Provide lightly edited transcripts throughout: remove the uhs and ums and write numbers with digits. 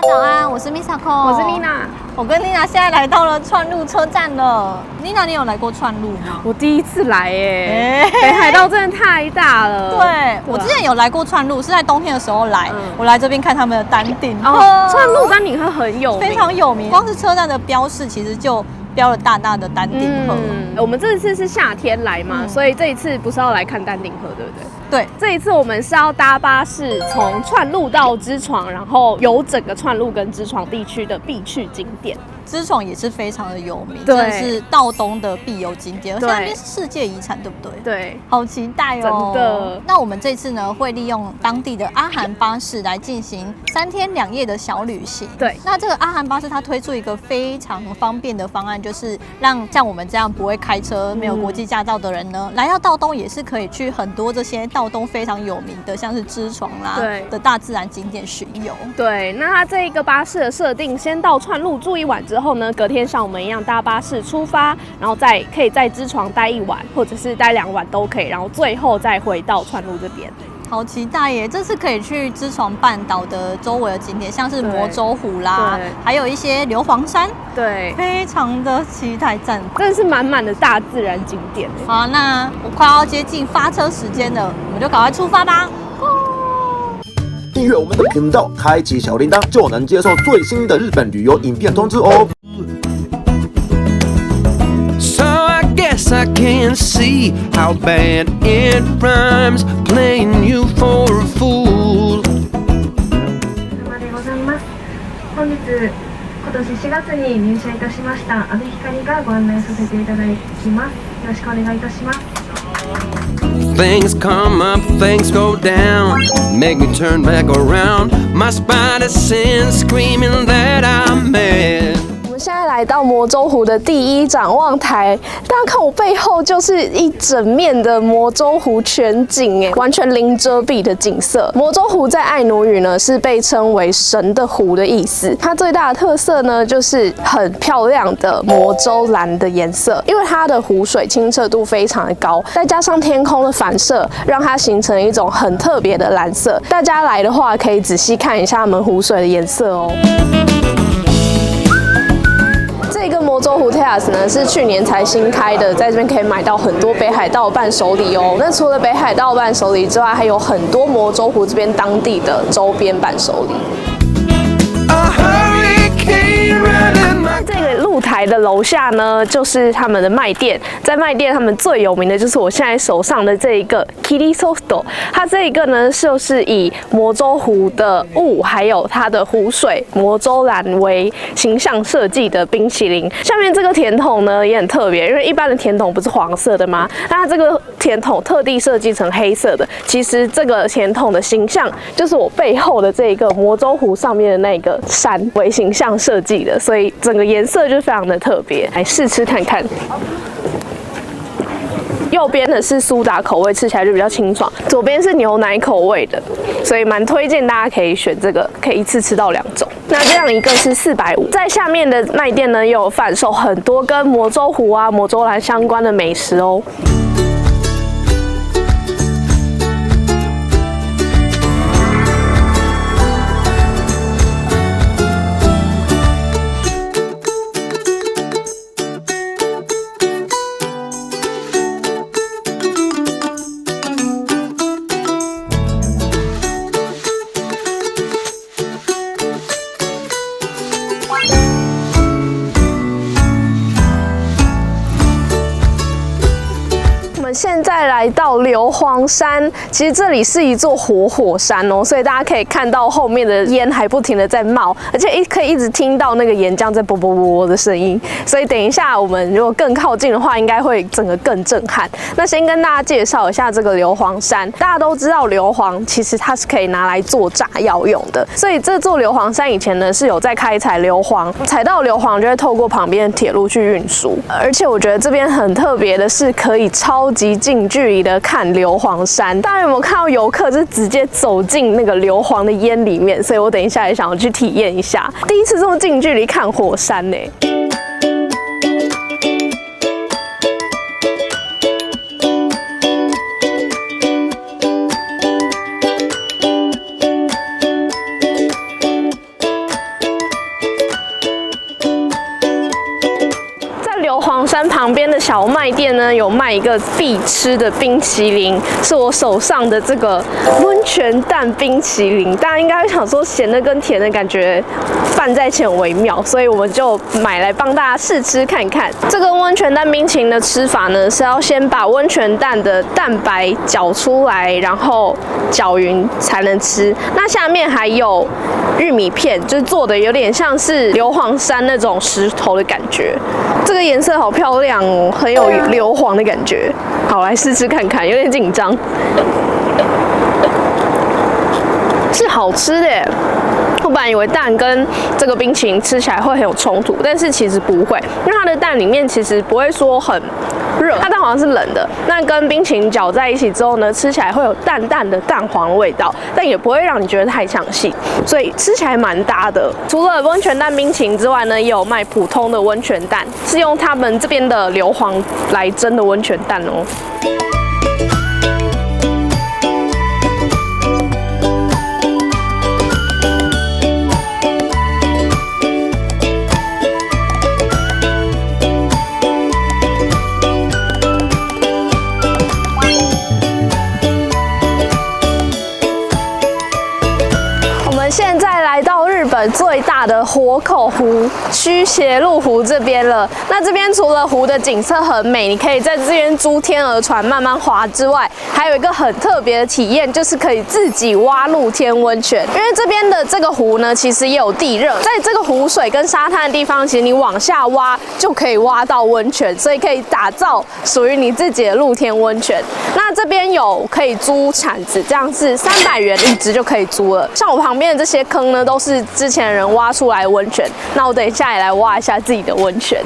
早安，我是 Misako， 我是 Nina。我跟 Nina 现在来到了串路车站了。Nina， 你有来过串路吗？我第一次来耶，北海道真的太大了。对，我之前有来过串路，是在冬天的时候来，我来这边看他们的丹顶鹤。串路丹顶鹤很有名，非常有名。光是车站的标示，其实就标了大大的丹顶鹤。我们这一次是夏天来嘛，所以这一次不是要来看丹顶鹤，对不对？对，这一次我们是要搭巴士从串路到知床，然后游整个串路跟知床地区的必去景点。知床也是非常的有名，真的是道东的必游景点，而且那边是世界遗产，对不对？对，好期待哦！真的。那我们这次呢，会利用当地的阿含巴士来进行3天2夜的小旅行。对，那这个阿含巴士它推出一个非常方便的方案，就是让像我们这样不会开车、没有国际驾照的人呢，来到道东也是可以去很多这些道东非常有名的，像是知床啦的大自然景点巡游。对，那它这一个巴士的设定，先到串路住1晚之后呢，隔天像我们一样搭巴士出发，然后可以在知床待1晚，或者是待2晚都可以，然后最后再回到串路这边。好期待耶！这次可以去知床半岛的周围的景点，像是摩周湖啦，还有一些硫磺山，对，非常的期待，赞！真的是满满的大自然景点。好，那我快要接近发车时间了，我们就赶快出发吧！订阅我们的频道，开启小铃铛，就能接受最新的日本旅游影片通知哦。I can't see how bad it rhymes, playing you for a fool. でございます。本日今年4月に入社いたしました阿部光がご案内させていただきます。よろしくお願いいたします。Things come up, things go down, make me turn back around. My spider sense screaming that I'm mad.现在来到摩周湖的第1展望台，大家看我背后就是一整面的摩周湖全景，哎，完全零遮蔽的景色。摩周湖在爱奴语呢是被称为神的湖的意思，它最大的特色呢就是很漂亮的摩周蓝的颜色，因为它的湖水清澈度非常的高，再加上天空的反射，让它形成一种很特别的蓝色。大家来的话可以仔细看一下门湖水的颜色哦。这个摩周湖 Terrace 呢是去年才新开的，在这边可以买到很多北海道伴手礼哦。那除了北海道伴手礼之外，还有很多摩周湖这边当地的周边伴手礼。这个露台的楼下呢，就是他们的卖店。在卖店，他们最有名的就是我现在手上的这一个 Kiri Soft。它这一个呢，就是以摩周湖的雾还有它的湖水摩周蓝为形象设计的冰淇淋。下面这个甜筒呢也很特别，因为一般的甜筒不是黄色的吗？那它这个甜筒特地设计成黑色的。其实这个甜筒的形象就是我背后的这一个摩周湖上面的那个山为形象设计的，所以整个颜色就非常的特别。来试吃看看。右边的是苏打口味，吃起来就比较清爽；左边是牛奶口味的，所以蛮推荐大家可以选这个，可以一次吃到2种。那这样一个是450。在下面的卖店呢，也有贩售很多跟摩周湖啊、摩周蓝相关的美食哦。现在来到硫磺山，其实这里是一座活火山哦，所以大家可以看到后面的烟还不停的在冒，而且可以一直听到那个岩浆在啵啵啵的声音。所以等一下我们如果更靠近的话，应该会整个更震撼。那先跟大家介绍一下这个硫磺山。大家都知道硫磺其实它是可以拿来做炸药用的，所以这座硫磺山以前呢是有在开采硫磺，采到硫磺就会透过旁边的铁路去运输。而且我觉得这边很特别的是，可以超级近距离的看硫磺山。大家有没有看到游客就是直接走进那个硫磺的烟里面？所以我等一下也想要去体验一下，第一次这么近距离看火山呢。山旁边的小卖店呢，有卖一个必吃的冰淇淋，是我手上的这个温泉蛋冰淇淋。大家应该会想说，咸的跟甜的感觉拌在一起很微妙，所以我们就买来帮大家试吃看看。这个温泉蛋冰淇淋的吃法呢，是要先把温泉蛋的蛋白搅出来，然后搅匀才能吃。那下面还有玉米片，就是做的有点像是硫磺山那种石头的感觉。这个颜色好漂亮哦，很有硫磺的感觉。好，来试吃看看，有点紧张。是好吃的耶。我本来以为蛋跟这个冰淇淋吃起来会很有冲突，但是其实不会，因为它的蛋里面其实不会说很热，它蛋好像是冷的。那跟冰淇淋搅在一起之后呢，吃起来会有淡淡的蛋黄味道，但也不会让你觉得太抢戏，所以吃起来蛮搭的。除了温泉蛋冰淇淋之外呢，也有卖普通的温泉蛋，是用他们这边的硫磺来蒸的温泉蛋哦。现在来到日本最大的活口湖须斜路湖这边了。那这边除了湖的景色很美，你可以在这边租天鹅船慢慢滑之外，还有一个很特别的体验，就是可以自己挖露天温泉。因为这边的这个湖呢，其实也有地热，在这个湖水跟沙滩的地方，其实你往下挖就可以挖到温泉，所以可以打造属于你自己的露天温泉。那这边有可以租铲子，这样是300元一支就可以租了。像我旁边的这些坑呢，都是之前人挖出来的温泉。那我等一下也来挖一下自己的温泉。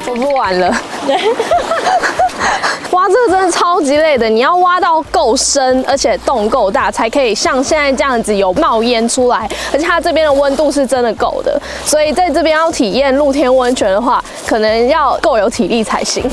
我不玩了。挖这个真的超级累的，你要挖到够深，而且洞够大，才可以像现在这样子有冒烟出来，而且它这边的温度是真的够的，所以在这边要体验露天温泉的话，可能要够有体力才行。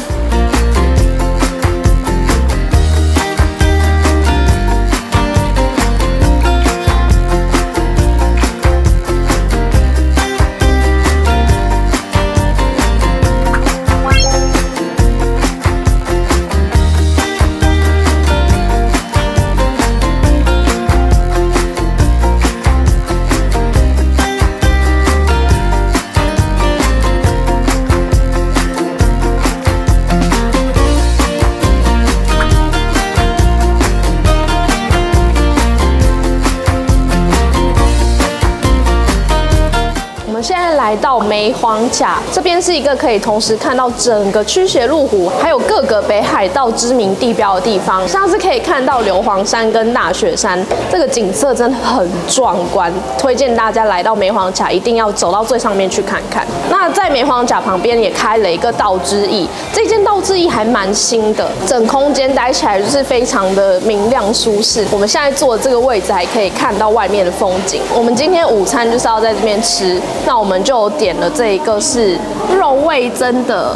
来到梅黄甲这边是一个可以同时看到整个驱邪路湖，还有各个北海道知名地标的地方，像是可以看到硫磺山跟大雪山，这个景色真的很壮观，推荐大家来到梅黄甲一定要走到最上面去看看。那在梅黄甲旁边也开了一个道之驿，这间道之驿还蛮新的，整空间待起来就是非常的明亮舒适。我们现在坐的这个位置还可以看到外面的风景。我们今天午餐就是要在这边吃，那我们就点了这一个是肉味噌的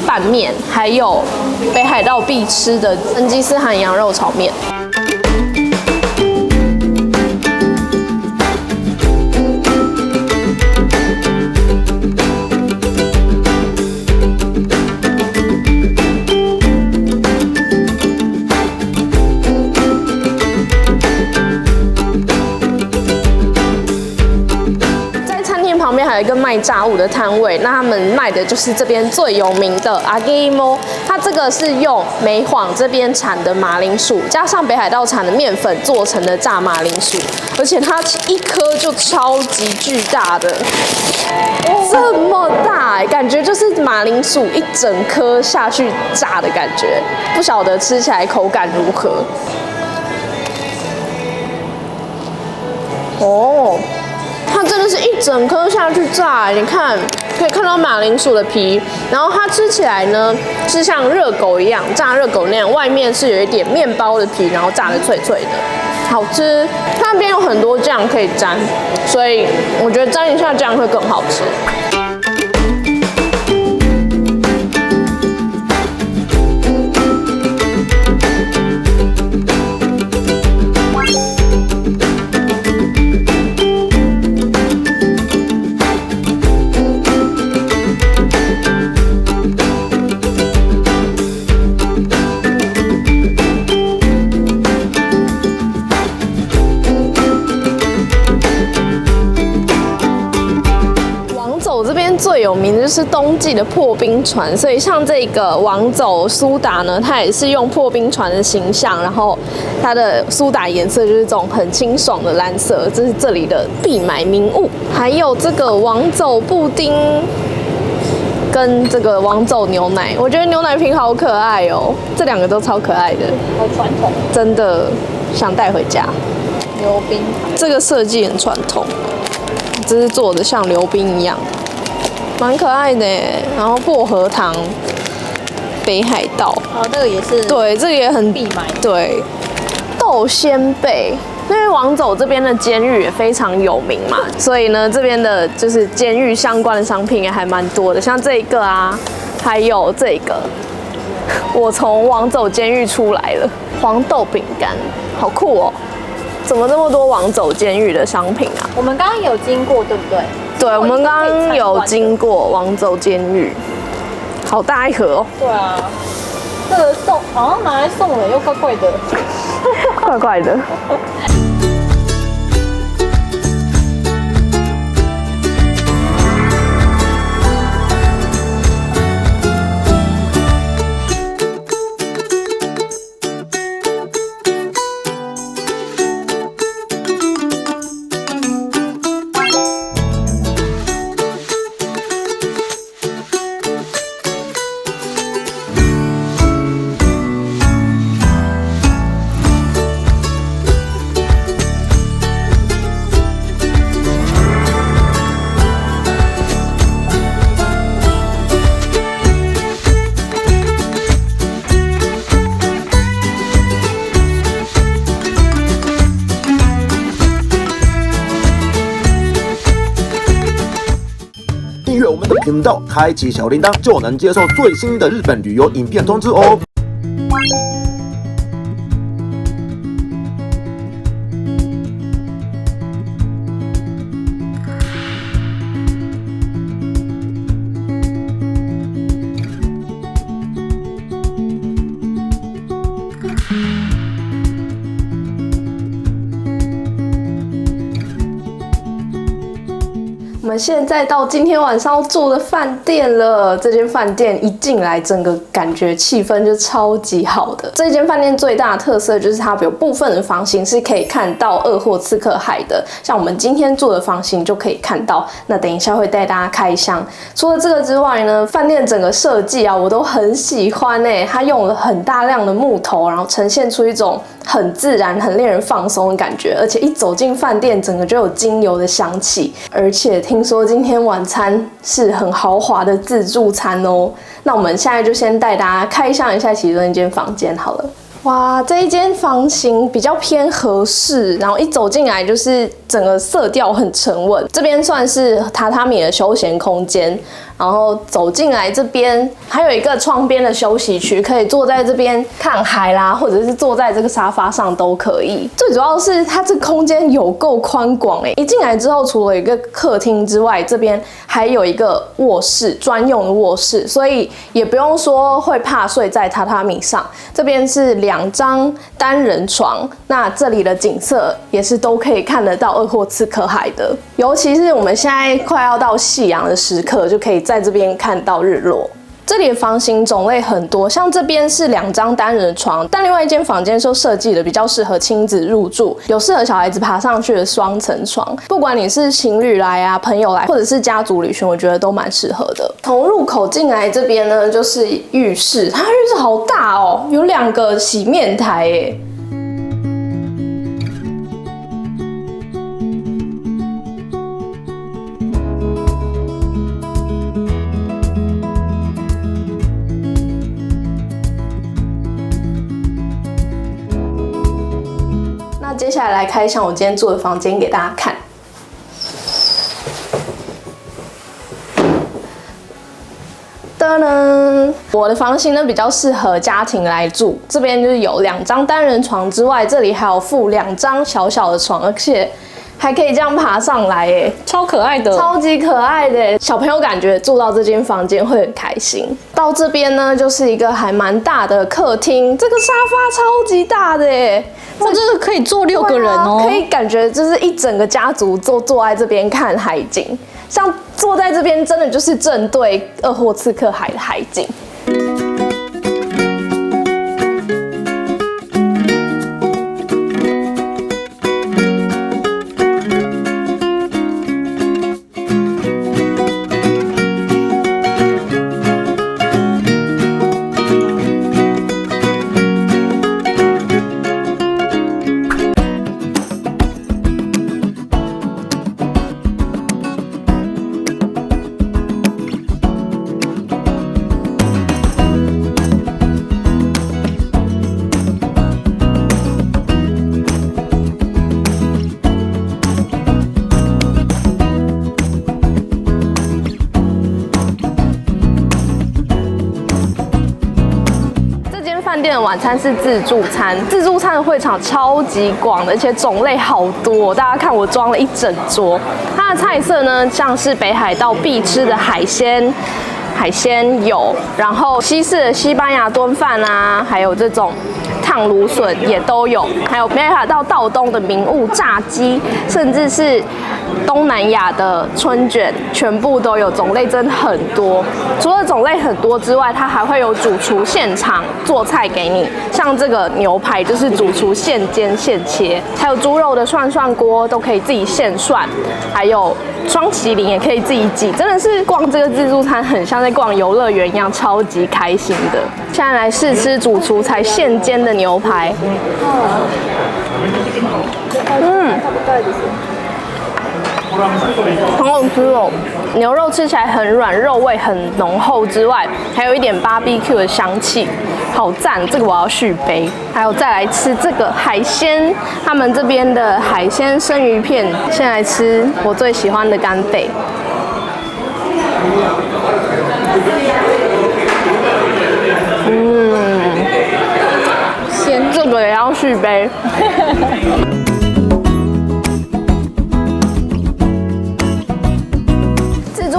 拌面，还有北海道必吃的成吉思汗羊肉炒面。还有一个卖炸物的摊位，那他们卖的就是这边最有名的阿基莫，它这个是用梅晃这边产的马铃薯，加上北海道产的面粉做成的炸马铃薯，而且它一颗就超级巨大的，这么大，感觉就是马铃薯一整颗下去炸的感觉，不晓得吃起来口感如何。哦。它真的是一整颗下去炸，你看可以看到马铃薯的皮，然后它吃起来呢是像热狗一样，炸热狗那样，外面是有一点面包的皮，然后炸得脆脆的，好吃。它那边有很多酱可以沾，所以我觉得沾一下酱会更好吃。有名的就是冬季的破冰船，所以像这个王走苏打呢，它也是用破冰船的形象，然后它的苏打颜色就是这种很清爽的蓝色，这是这里的必买名物。还有这个王走布丁跟这个王走牛奶，我觉得牛奶瓶好可爱哦，这两个都超可爱的，好传统，真的想带回家。溜冰这个设计很传统，只是做的像溜冰一样，蛮可爱的耶。然后薄荷糖、北海道，这个也是对，这个也很必买。对，豆鲜贝。因为王走这边的监狱也非常有名嘛，所以呢，这边的就是监狱相关的商品也还蛮多的，像这一个啊，还有这个，我从王走监狱出来了，黄豆饼干，好酷哦！怎么那么多王走监狱的商品啊？我们刚刚有经过，对不对？对，我们刚刚有经过王走监狱，好大一盒哦。对啊，这个送好像拿来送了，又怪怪的，怪怪的。订阅我们的频道，开启小铃铛，就能接受最新的日本旅游影片通知哦。我们现在到今天晚上要住的饭店了。这间饭店一进来，整个感觉气氛就超级好的。这间饭店最大的特色就是它有部分的房型是可以看到鄂霍次克海的，像我们今天住的房型就可以看到。那等一下会带大家开箱。除了这个之外呢，饭店整个设计啊，我都很喜欢欸。它用了很大量的木头，然后呈现出一种很自然、很令人放松的感觉。而且一走进饭店，整个就有精油的香气，而且听说今天晚餐是很豪华的自助餐哦。那我们现在就先带大家开箱一下其中一间房间好了。哇，这一间房型比较偏和式，然后一走进来就是整个色调很沉稳。这边算是榻榻米的休闲空间，然后走进来这边还有一个窗边的休息区，可以坐在这边看海啦，或者是坐在这个沙发上都可以。最主要是它这个空间有够宽广欸，一进来之后除了一个客厅之外，这边还有一个卧室，专用的卧室，所以也不用说会怕睡在榻榻米上。这边是2张单人床，那这里的景色也是都可以看得到鄂霍次克海的，尤其是我们现在快要到夕阳的时刻，就可以在这边看到日落。这里的房型种类很多，像这边是2张单人床，但另外一间房间就设计的比较适合亲子入住，有适合小孩子爬上去的双层床。不管你是情侣来啊、朋友来，或者是家族旅行，我觉得都蛮适合的。从入口进来这边呢，就是浴室，它浴室好大哦，有2个洗面台耶。接下来开箱我今天住的房间给大家看。噔噔，我的房型呢比较适合家庭来住，这边就是有2张单人床之外，这里还有附2张小小的床，而且还可以这样爬上来耶，超可爱的，超级可爱的。小朋友感觉住到这间房间会很开心。到这边呢，就是一个还蛮大的客厅，这个沙发超级大的耶。哇，这个可以坐6个人哦，可以感觉就是一整个家族坐在这边看海景。像坐在这边，真的就是正对鄂霍次克海的海景。饭店的晚餐是自助餐，自助餐的会场超级广的，而且种类好多。大家看我装了一整桌。它的菜色呢，像是北海道必吃的海鲜有，然后西式的西班牙炖饭啊，还有这种烫芦笋也都有，还有北海道道东的名物炸鸡，甚至是东南亚的春卷，全部都有，种类真的很多。除了种类很多之外，它还会有主厨现场做菜给你，像这个牛排就是主厨现煎现切，还有猪肉的涮锅都可以自己现涮，还有双麒麟也可以自己挤，真的是逛这个自助餐很像在逛游乐园一样，超级开心的。现在来试吃主厨才现煎的牛排，很好吃哦。牛肉吃起来很软，肉味很浓厚之外，还有一点 BBQ 的香气，好赞！这个我要续杯。还有再来吃这个海鲜，他们这边的海鲜生鱼片。先来吃我最喜欢的干贝。鲜，这个也要续杯。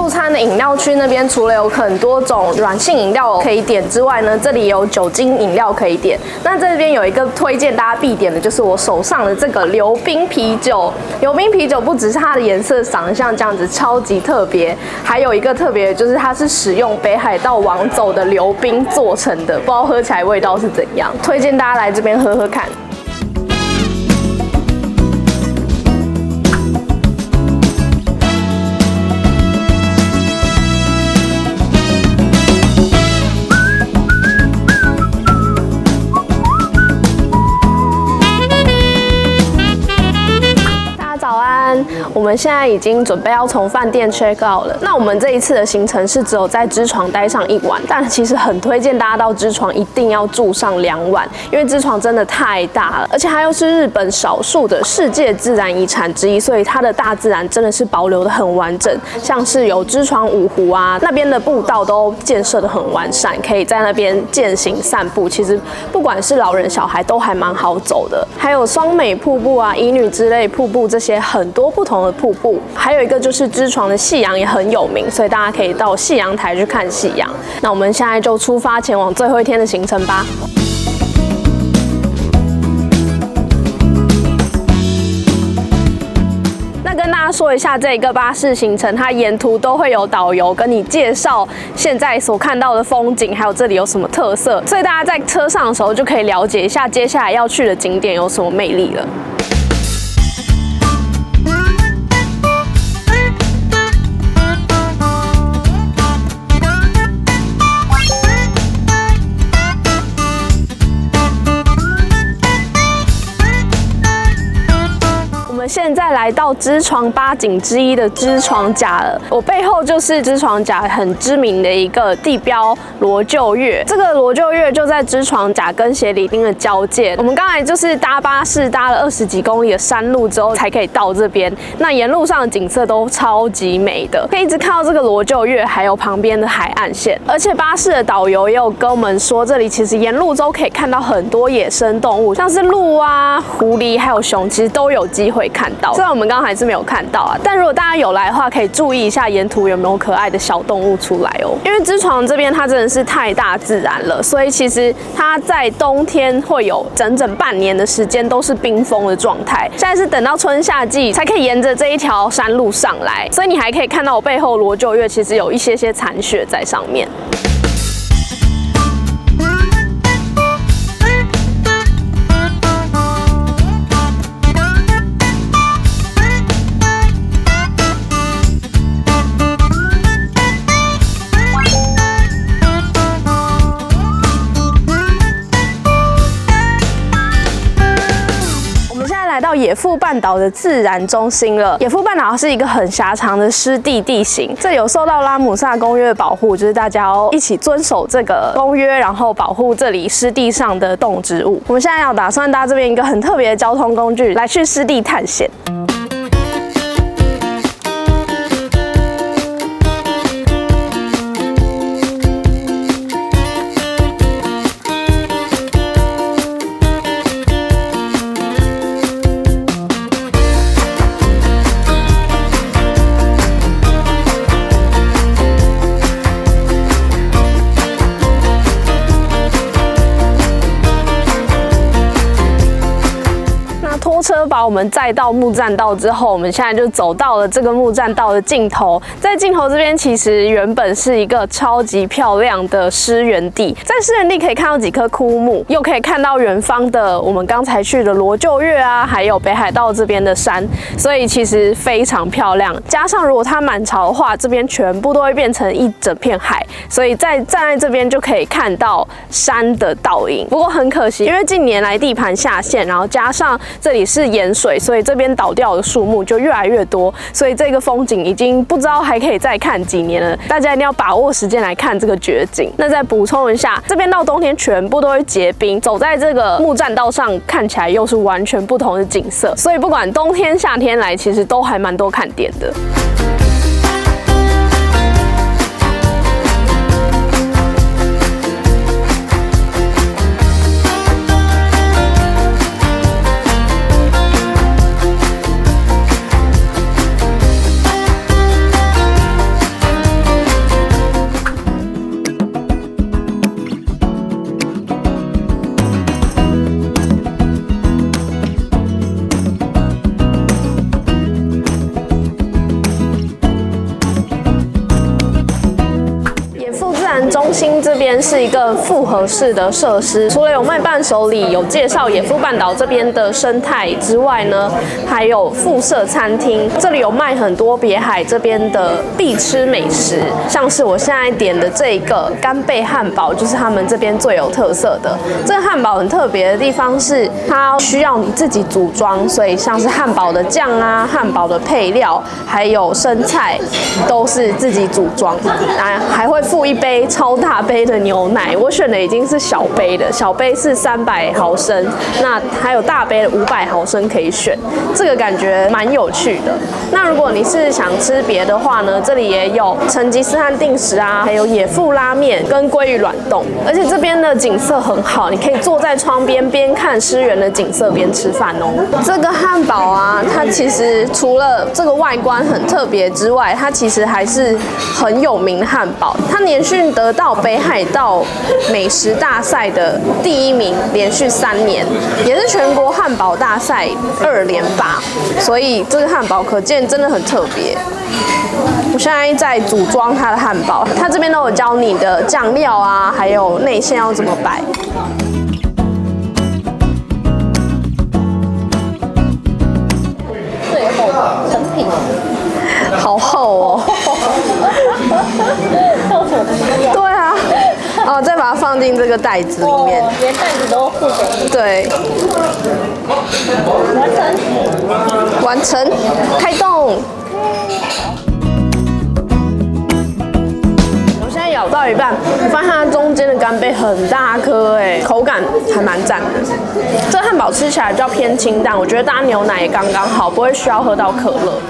餐的饮料区那边除了有很多种软性饮料可以点之外呢，这里有酒精饮料可以点。那这边有一个推荐大家必点的，就是我手上的这个流冰啤酒。流冰啤酒不只是它的颜色长得像这样子超级特别，还有一个特别就是它是使用北海道王走的流冰做成的，不知道喝起来味道是怎样。推荐大家来这边喝喝看。我们现在已经准备要从饭店 check out 了。那我们这一次的行程是只有在知床待上1晚，但其实很推荐大家到知床一定要住上2晚，因为知床真的太大了，而且它又是日本少数的世界自然遗产之一，所以它的大自然真的是保留的很完整，像是有知床五湖啊，那边的步道都建设的很完善，可以在那边健行散步，其实不管是老人小孩都还蛮好走的。还有双美瀑布啊、乙女之类瀑布这些很多不同的瀑布，还有一个就是知床的夕阳也很有名，所以大家可以到夕阳台去看夕阳。那我们现在就出发前往最后一天的行程吧。跟大家说一下这个巴士行程，它沿途都会有导游跟你介绍现在所看到的风景，还有这里有什么特色，所以大家在车上的时候就可以了解一下接下来要去的景点有什么魅力了。现在来到知床8景之一的知床岬了，我背后就是知床岬很知名的一个地标罗臼岳。这个罗臼岳就在知床岬跟协里町的交界。我们刚才就是搭巴士搭了20几公里的山路之后才可以到这边，那沿路上的景色都超级美的，可以一直看到这个罗臼岳，还有旁边的海岸线。而且巴士的导游也有跟我们说，这里其实沿路都可以看到很多野生动物，像是鹿啊、狐狸还有熊，其实都有机会看到。虽然我们刚刚还是没有看到啊，但如果大家有来的话，可以注意一下沿途有没有可爱的小动物出来哦。因为知床这边它真的是太大自然了，所以其实它在冬天会有整整半年的时间都是冰封的状态。现在是等到春夏季才可以沿着这一条山路上来，所以你还可以看到我背后罗臼岳其实有一些残雪在上面。来到野付半岛的自然中心了。野付半岛是一个很狭长的湿地地形，这里有受到拉姆萨公约的保护，就是大家要一起遵守这个公约，然后保护这里湿地上的动植物。我们现在要打算搭这边一个很特别的交通工具来去湿地探险。拖车把我们载到木栈道之后，我们现在就走到了这个木栈道的尽头。在尽头这边，其实原本是一个超级漂亮的湿原地，在湿原地可以看到几棵枯木，又可以看到远方的我们刚才去的罗臼岳啊，还有北海道这边的山，所以其实非常漂亮。加上如果它满潮的话，这边全部都会变成一整片海，所以站在这边就可以看到山的倒影。不过很可惜，因为近年来地盘下陷，然后加上这里是盐水，所以这边倒掉的树木就越来越多，所以这个风景已经不知道还可以再看几年了。大家一定要把握时间来看这个绝景。那再补充一下，这边到冬天全部都会结冰，走在这个木栈道上看起来又是完全不同的景色，所以不管冬天夏天来，其实都还蛮多看点的。中心这边是一个复合式的设施，除了有卖伴手礼、有介绍野付半岛这边的生态之外呢，还有附设餐厅。这里有卖很多别海这边的必吃美食，像是我现在点的这个干贝汉堡，就是他们这边最有特色的。这个汉堡很特别的地方是，它需要你自己组装，所以像是汉堡的酱啊、汉堡的配料，还有生菜，都是自己组装。还会附一杯超大杯的牛奶，我选的已经是小杯的，小杯是300毫升，那还有大杯的500毫升可以选，这个感觉蛮有趣的。那如果你是想吃别的话呢，这里也有成吉思汗定食啊，还有野付拉面跟鲑鱼卵冻，而且这边的景色很好，你可以坐在窗边边看湿原的景色边吃饭哦。这个汉堡啊，它其实除了这个外观很特别之外，它其实还是很有名的汉堡，它连续得到北海道美食大赛的第1名，连续3年，也是全国汉堡大赛2连霸，所以这个汉堡可见真的很特别。我现在在组装它的汉堡，它这边都有教你的酱料啊，还有内馅要怎么摆。最后成品，好厚哦。对啊，哦，再把它放进这个袋子里面，连袋子都付给你。对，完成，开动。我现在咬到一半，我发现它中间的干贝很大颗，哎，口感还蛮赞的。这汉堡吃起来比较偏清淡，我觉得搭牛奶也刚刚好，不会需要喝到可乐。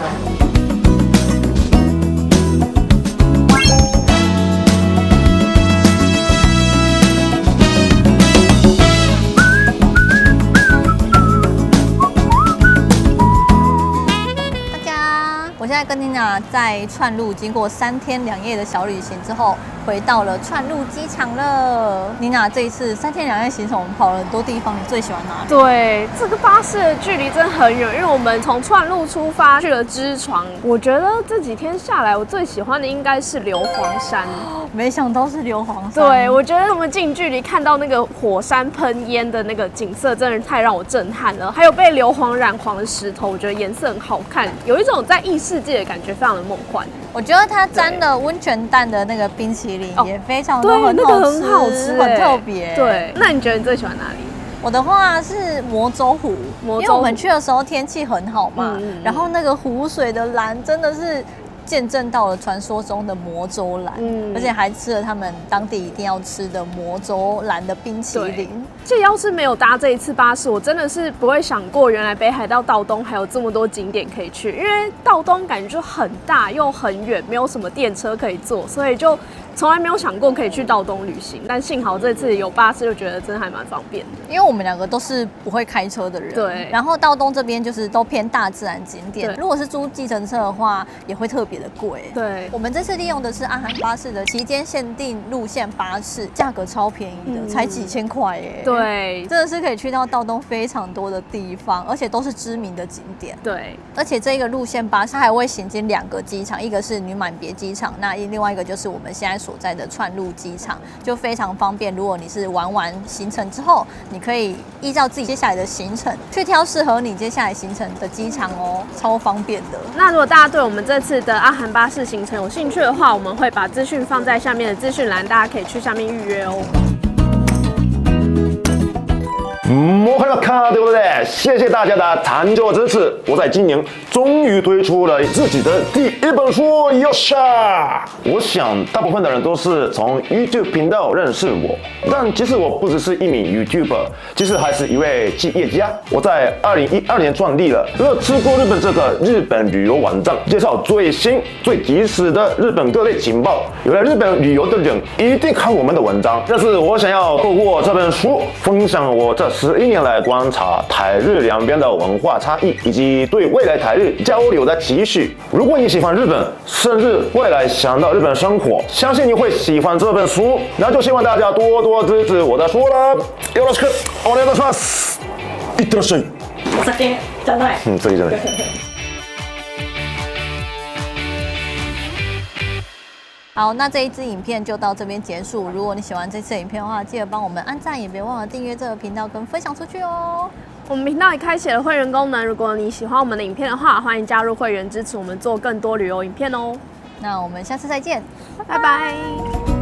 跟妮娜在串路经过3天2夜的小旅行之后，回到了串路机场了。妮娜这一次3天2夜行程，我们跑了很多地方，你最喜欢哪里？对，这个巴士的距离真的很远，因为我们从串路出发去了知床。我觉得这几天下来，我最喜欢的应该是硫磺山。没想到是硫磺山。对，我觉得我们近距离看到那个火山喷烟的那个景色，真的太让我震撼了。还有被硫磺染黄的石头，我觉得颜色很好看，有一种在异世界的感觉，非常的梦幻。我觉得它沾了温泉蛋的那个冰淇淋也非常的对，那个很好吃，吃，很特别。对，那你觉得你最喜欢哪里？我的话是魔州湖，因为我们去的时候天气很好嘛，然后那个湖水的蓝真的是见证到了传说中的魔州蓝，而且还吃了他们当地一定要吃的魔州蓝的冰淇淋。这要是没有搭这一次巴士，我真的是不会想过，原来北海道道东还有这么多景点可以去。因为道东感觉就很大又很远，没有什么电车可以坐，所以就从来没有想过可以去道东旅行。但幸好这次有巴士，就觉得真的还蛮方便的。因为我们2个都是不会开车的人，对。然后道东这边就是都偏大自然景点，如果是租计程车的话，也会特别的贵。对。我们这次利用的是阿寒巴士的期间限定路线巴士，价格超便宜的，才几千块耶。对，真的是可以去到道东非常多的地方，而且都是知名的景点。对，而且这个路线巴士它还会行经2个机场，一个是女满别机场，那另外一个就是我们现在所在的串路机场，就非常方便。如果你是玩完行程之后，你可以依照自己接下来的行程去挑适合你接下来行程的机场哦，超方便的。那如果大家对我们这次的阿寒巴士行程有兴趣的话，我们会把资讯放在下面的资讯栏，大家可以去下面预约哦。摩卡拉卡，对不对？谢谢大家的长久支持。我在今年终于推出了自己的第1本书，哟下！我想大部分的人都是从 YouTube 频道认识我，但其实我不只是一名 YouTuber， 其实还是一位企业家。我在2012年创立了乐吃过日本这个日本旅游网站，介绍最新最及时的日本各类情报。有了日本旅游的人一定看我们的文章。但是我想要透过这本书分享我这11年来观察台日两边的文化差异，以及对未来台日交流的期许。如果你喜欢日本，甚至未来想到日本生活，相信你会喜欢这本书。那就希望大家多多支持我的书了。よろしくお願いします。いってらっしゃい。お酒じゃない。这里じゃない。好，那这一支影片就到这边结束。如果你喜欢这次的影片的话，记得帮我们按赞，也别忘了订阅这个频道跟分享出去哦。我们频道也开启了会员功能，如果你喜欢我们的影片的话，欢迎加入会员支持我们做更多旅游影片哦。那我们下次再见，拜拜。